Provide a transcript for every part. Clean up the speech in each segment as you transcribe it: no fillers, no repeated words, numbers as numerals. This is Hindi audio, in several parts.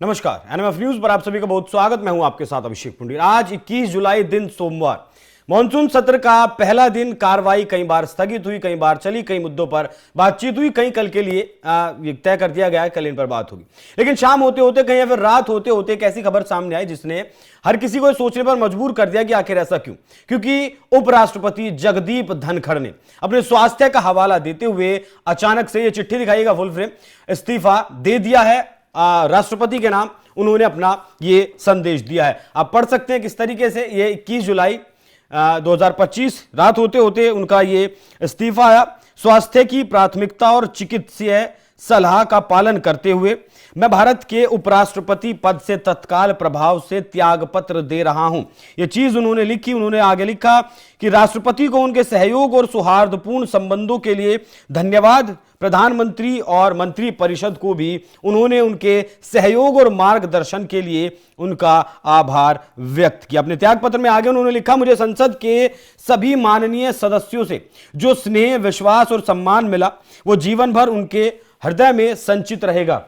नमस्कार, एनएमएफ न्यूज पर आप सभी का बहुत स्वागत। मैं हूं आपके साथ अभिषेक पुंडीर। आज 21 जुलाई दिन सोमवार, मॉनसून सत्र का पहला दिन। कार्रवाई कई बार स्थगित हुई, कई बार चली, कई मुद्दों पर बातचीत हुई, कहीं कल के लिए तय कर दिया गया है कल इन पर बात होगी। लेकिन शाम होते होते कहीं या फिर रात होते होते एक ऐसी खबर सामने आई जिसने हर किसी को सोचने पर मजबूर कर दिया कि आखिर ऐसा क्यों। क्योंकि उपराष्ट्रपति जगदीप धनखड़ ने अपने स्वास्थ्य का हवाला देते हुए अचानक से, यह चिट्ठी दिखाइएगा फुल फ्रेम, इस्तीफा दे दिया है। राष्ट्रपति के नाम उन्होंने अपना ये संदेश दिया है। आप पढ़ सकते हैं किस तरीके से। ये 21 जुलाई 2025 रात होते होते उनका ये इस्तीफा आया। स्वास्थ्य की प्राथमिकता और चिकित्सीय सलाह का पालन करते हुए मैं भारत के उपराष्ट्रपति पद से तत्काल प्रभाव से त्याग पत्र दे रहा हूं। यह चीज उन्होंने लिखी। उन्होंने आगे लिखा कि राष्ट्रपति को उनके सहयोग और सौहार्दपूर्ण संबंधों के लिए धन्यवाद। प्रधानमंत्री और मंत्री परिषद को भी उन्होंने उनके सहयोग और मार्गदर्शन के लिए उनका आभार व्यक्त किया। अपने त्याग पत्र में आगे उन्होंने लिखा, मुझे संसद के सभी माननीय सदस्यों से जो स्नेह, विश्वास और सम्मान मिला वो जीवन भर उनके हृदय में संचित रहेगा।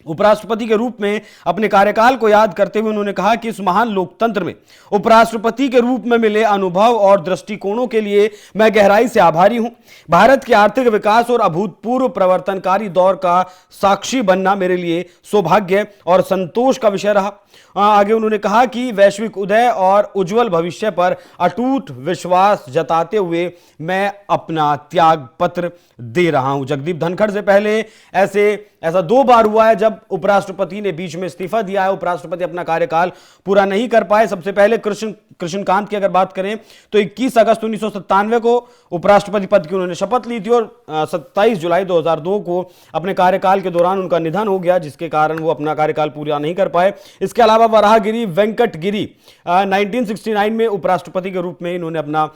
उपराष्ट्रपति के रूप में अपने कार्यकाल को याद करते हुए उन्होंने कहा कि इस महान लोकतंत्र में उपराष्ट्रपति के रूप में मिले अनुभव और दृष्टिकोणों के लिए मैं गहराई से आभारी हूं। भारत के आर्थिक विकास और अभूतपूर्व प्रवर्तनकारी दौर का साक्षी बनना मेरे लिए सौभाग्य और संतोष का विषय रहा। आगे उन्होंने कहा कि वैश्विक उदय और उज्जवल भविष्य पर अटूट विश्वास जताते हुए मैं अपना त्याग पत्र दे रहा हूं। जगदीप धनखड़ से पहले ऐसा 2 बार हुआ है जब उपराष्ट्रपति ने बीच में इस्तीफा दिया है। उपराष्ट्रपति अपना कार्यकाल पूरा नहीं कर पाए। सबसे पहले कृष्णकांत की अगर बात करें तो 21 अगस्त 1997 को उपराष्ट्रपति पद की उन्होंने शपथ ली थी और 27 जुलाई 2002 को अपने कार्यकाल के दौरान उनका निधन हो गया, जिसके कारण वो अपना कार्यकाल पूरा नहीं कर पाए। इसके अलावा वराहगिरी वेंकटगिरी 1969 में उपराष्ट्रपति के रूप में इन्होंने अपना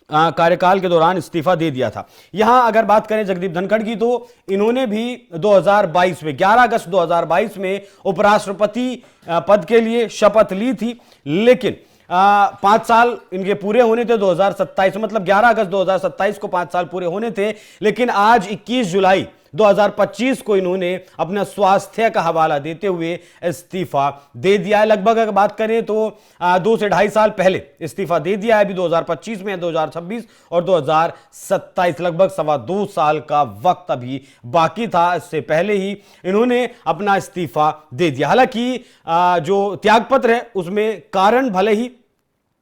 कार्यकाल के दौरान इस्तीफा दे दिया था। यहां अगर बात करें जगदीप धनखड़ की तो इन्होंने भी 2022 में 11 अगस्त 2022 में उपराष्ट्रपति पद के लिए शपथ ली थी। लेकिन 5 साल इनके पूरे होने थे 2027, मतलब 11 अगस्त 2027 को 5 साल पूरे होने थे। लेकिन आज 21 जुलाई 2025 को इन्होंने अपना स्वास्थ्य का हवाला देते हुए इस्तीफा दे दिया है। लगभग अगर बात करें तो 2 से 2.5 साल पहले इस्तीफा दे दिया है। अभी 2025 में 2026 और 2027, लगभग 2.25 साल का वक्त अभी बाकी था। इससे पहले ही इन्होंने अपना इस्तीफा दे दिया। हालांकि जो त्यागपत्र है उसमें कारण भले ही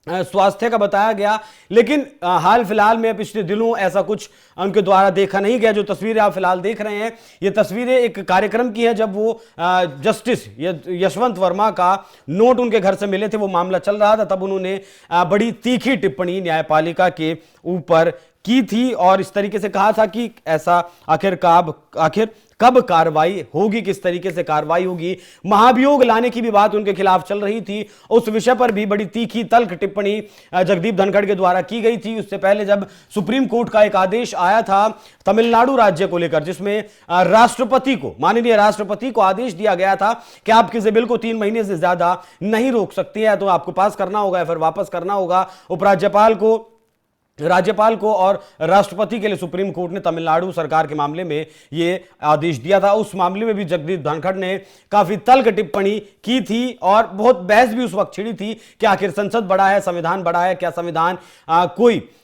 स्वास्थ्य का बताया गया, लेकिन हाल फिलहाल में पिछले दिनों ऐसा कुछ उनके द्वारा देखा नहीं गया। जो तस्वीरें आप फिलहाल देख रहे हैं, ये तस्वीरें एक कार्यक्रम की है जब वो जस्टिस यशवंत वर्मा का नोट उनके घर से मिले थे, वो मामला चल रहा था। तब उन्होंने बड़ी तीखी टिप्पणी न्यायपालिका के ऊपर की थी और इस तरीके से कहा था कि ऐसा आखिर कब कार्रवाई होगी, किस तरीके से कार्रवाई होगी। महाभियोग लाने की भी बात उनके खिलाफ चल रही थी। उस विषय पर भी बड़ी तीखी तल्ख टिप्पणी जगदीप धनखड़ के द्वारा की गई थी। उससे पहले जब सुप्रीम कोर्ट का एक आदेश आया था तमिलनाडु राज्य को लेकर, जिसमें माननीय राष्ट्रपति को आदेश दिया गया था कि आप किसी बिल को 3 महीने से ज्यादा नहीं रोक सकते हैं, तो आपको पास करना होगा या फिर वापस करना होगा। राज्यपाल को और राष्ट्रपति के लिए सुप्रीम कोर्ट ने तमिलनाडु सरकार के मामले में यह आदेश दिया था। उस मामले में भी जगदीप धनखड़ ने काफी तल्ख टिप्पणी की थी और बहुत बहस भी उस वक्त छिड़ी थी कि आखिर संसद बड़ा है, संविधान बड़ा है, क्या संविधान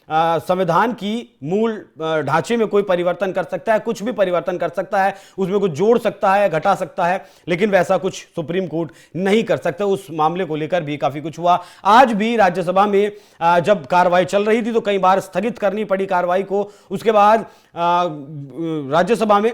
संविधान की मूल ढांचे में कोई परिवर्तन कर सकता है, कुछ भी परिवर्तन कर सकता है, उसमें कुछ जोड़ सकता है, घटा सकता है, लेकिन वैसा कुछ सुप्रीम कोर्ट नहीं कर सकता। उस मामले को लेकर भी काफी कुछ हुआ। आज भी राज्यसभा में जब कार्रवाई चल रही थी तो कई बार स्थगित करनी पड़ी कार्रवाई को। उसके बाद राज्यसभा में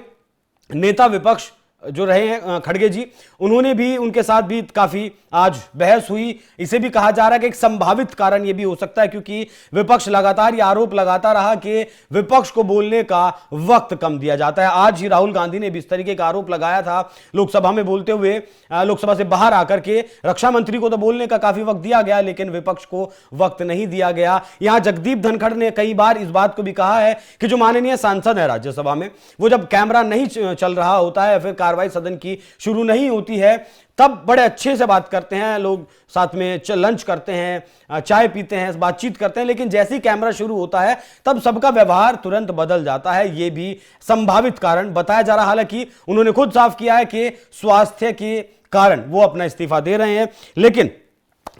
नेता विपक्ष जो रहे हैं खड़गे जी, उन्होंने भी, उनके साथ भी काफी आज बहस हुई। इसे भी कहा जा रहा है कि एक संभावित कारण यह भी हो सकता है क्योंकि विपक्ष लगातार यह आरोप लगाता रहा कि विपक्ष को बोलने का वक्त कम दिया जाता है। आज ही राहुल गांधी ने भी इस तरीके का आरोप लगाया था लोकसभा में बोलते हुए। लोकसभा से बाहर आकर के रक्षा मंत्री को तो बोलने का काफी वक्त दिया गया, लेकिन विपक्ष को वक्त नहीं दिया गया। यहां जगदीप धनखड़ ने कई बार इस बात को भी कहा है कि जो माननीय सांसद है राज्यसभा में, वो जब कैमरा नहीं चल रहा होता है या फिर कार्रवाई सदन की शुरू नहीं होती है तब बड़े अच्छे से बात करते हैं लोग, साथ में लंच करते हैं, चाय पीते हैं, बातचीत करते हैं, लेकिन जैसे ही कैमरा शुरू होता है तब सबका व्यवहार तुरंत बदल जाता है। यह भी संभावित कारण बताया जा रहा। हालांकि उन्होंने खुद साफ किया है कि स्वास्थ्य के कारण वो अपना इस्तीफा दे रहे हैं। लेकिन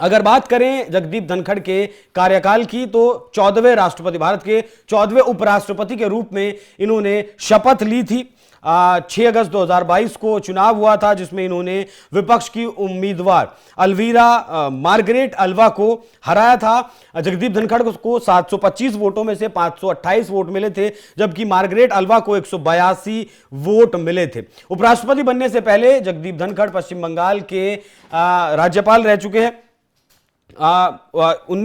अगर बात करें जगदीप धनखड़ के कार्यकाल की तो 14वें राष्ट्रपति, भारत के 14वें उपराष्ट्रपति के रूप में इन्होंने शपथ ली थी। 6 अगस्त 2022 को चुनाव हुआ था जिसमें इन्होंने विपक्ष की उम्मीदवार अलवीरा मार्गरेट अल्वा को हराया था। जगदीप धनखड़ को 725 वोटों में से 528 वोट मिले थे, जबकि मार्गरेट अल्वा को 182 वोट मिले थे। उपराष्ट्रपति बनने से पहले जगदीप धनखड़ पश्चिम बंगाल के राज्यपाल रह चुके हैं।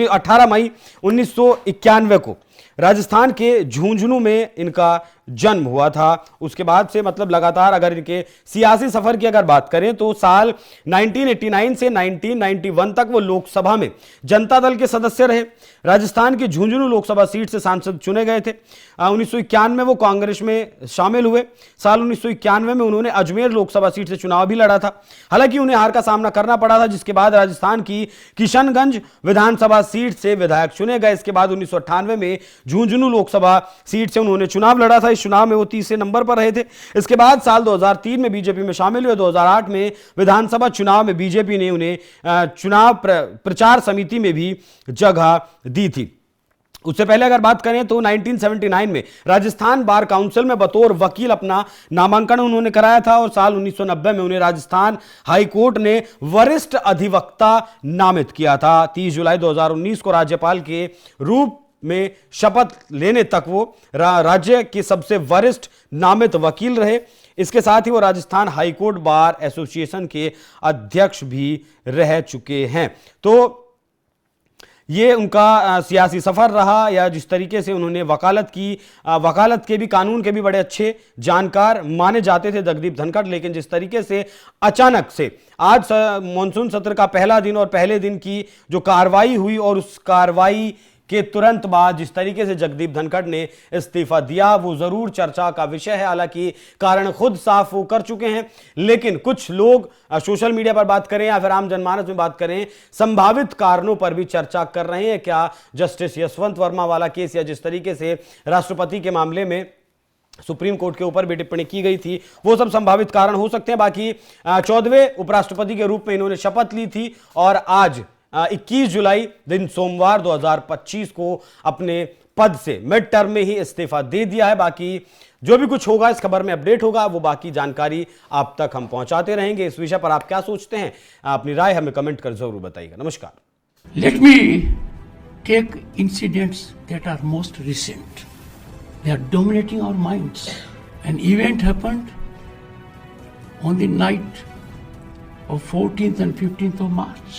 18 मई 1991 को राजस्थान के झुंझुनू में इनका जन्म हुआ था। उसके बाद से मतलब लगातार अगर इनके सियासी सफर की अगर बात करें तो साल 1989 से 1991 तक वो लोकसभा में जनता दल के सदस्य रहे। राजस्थान के झुंझुनू लोकसभा सीट से सांसद चुने गए थे। 1991 में वो कांग्रेस में शामिल हुए। साल 1991 में उन्होंने अजमेर लोकसभा सीट से चुनाव भी लड़ा था। हालांकि उन्हें हार का सामना करना पड़ा था, जिसके बाद राजस्थान की किशनगंज विधानसभा सीट से विधायक चुने गए। इसके बाद 1998 में झुंझुनू लोकसभा सीट से उन्होंने चुनाव लड़ा था। इस चुनाव में वो तीसरे नंबर पर रहे थे। इसके बाद साल 2003 में बीजेपी में शामिल हुए। 2008 में विधानसभा चुनाव में बीजेपी ने उन्हें चुनाव प्रचार समिति में भी जगह दी थी। उससे पहले अगर बात करें तो 1979 में राजस्थान बार काउंसिल में बतौर वकील अपना नामांकन उन्होंने कराया था और साल 1990 में उन्हें राजस्थान हाई कोर्ट ने वरिष्ठ अधिवक्ता नामित किया था। 30 जुलाई 2019 को राज्यपाल के रूप में शपथ लेने तक वो राज्य के सबसे वरिष्ठ नामित वकील रहे। इसके साथ ही वो राजस्थान हाईकोर्ट बार एसोसिएशन के अध्यक्ष भी रह चुके हैं। तो ये उनका सियासी सफर रहा, या जिस तरीके से उन्होंने वकालत की, वकालत के भी, कानून के भी बड़े अच्छे जानकार माने जाते थे जगदीप धनखड़। लेकिन जिस तरीके से अचानक से आज मॉनसून सत्र का पहला दिन और पहले दिन की जो कार्रवाई हुई और उस कार्रवाई के तुरंत बाद जिस तरीके से जगदीप धनखड़ ने इस्तीफा दिया वो जरूर चर्चा का विषय है। हालांकि कारण खुद साफ वो कर चुके हैं, लेकिन कुछ लोग सोशल मीडिया पर बात करें या फिर आम जनमानस में बात करें, संभावित कारणों पर भी चर्चा कर रहे हैं। क्या जस्टिस यशवंत वर्मा वाला केस या जिस तरीके से राष्ट्रपति के मामले में सुप्रीम कोर्ट के ऊपर भी टिप्पणी की गई थी, वो सब संभावित कारण हो सकते हैं। बाकी 14वें उपराष्ट्रपति के रूप में इन्होंने शपथ ली थी और आज 21 जुलाई दिन सोमवार 2025 को अपने पद से मिड टर्म में ही इस्तीफा दे दिया है। बाकी जो भी कुछ होगा इस खबर में अपडेट होगा, वो बाकी जानकारी आप तक हम पहुंचाते रहेंगे। इस विषय पर आप क्या सोचते हैं, अपनी राय हमें कमेंट कर जरूर बताइएगा। नमस्कार। Let me take incidents that are most recent, they are dominating our minds. An event happened on the night of 14th and 15th of March.